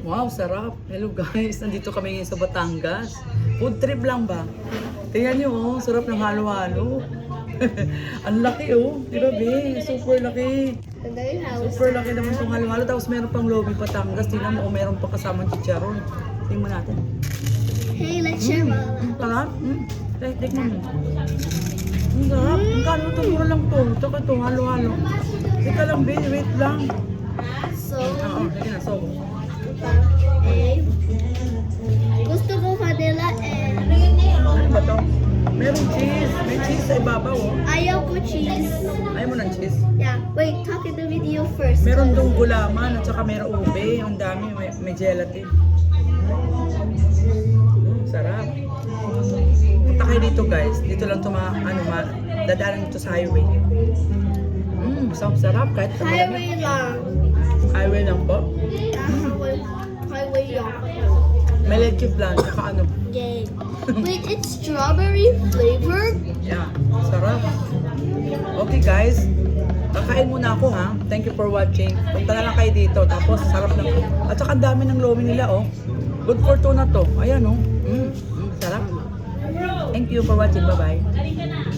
Wow, sarap. Hello guys, nandito kami ngayon sa Batangas. Food trip lang ba? Tingnan nyo, oh, sarap ng halo-halo. Ang laki, oh. Grabe, super laki. Super laki naman itong halo-halo. Tapos meron pang Lomi Batangas. Tingnan mo, oh, meron pa kasamang chicharon. Tingnan mo natin. Hey, let's share Sarap. Tikman mo. Ang sarap. Ang kano ito, mura lang to. Ito ka ito, halo-halo. Teka lang, babe, wait lang. So, Oo, sige na, so. gusto ko vanilla and Ano ba to? Merong cheese. May cheese sa ibabaw, oh. ayaw ko cheese. Ayaw mo ng cheese? Yeah, wait, talk in the video first. Meron dong gulaman at saka meron ube. Ang dami, may gelatin. Sarap. Punta kayo dito guys. Dito lang ito dadaanan dito sa highway. Sarap kahit Highway lang. Highway lang po. Highway lang. May leche flan, saka ano. Yay. Wait, it's strawberry flavored? Yeah, sarap. Okay guys, kakain muna ako ha. Thank you for watching. Punta na lang kayo dito. Tapos sarap lang. At saka ang dami ng lomi nila oh. Good for two na to. Ayan oh. Sarap. Thank you for watching. Bye-bye.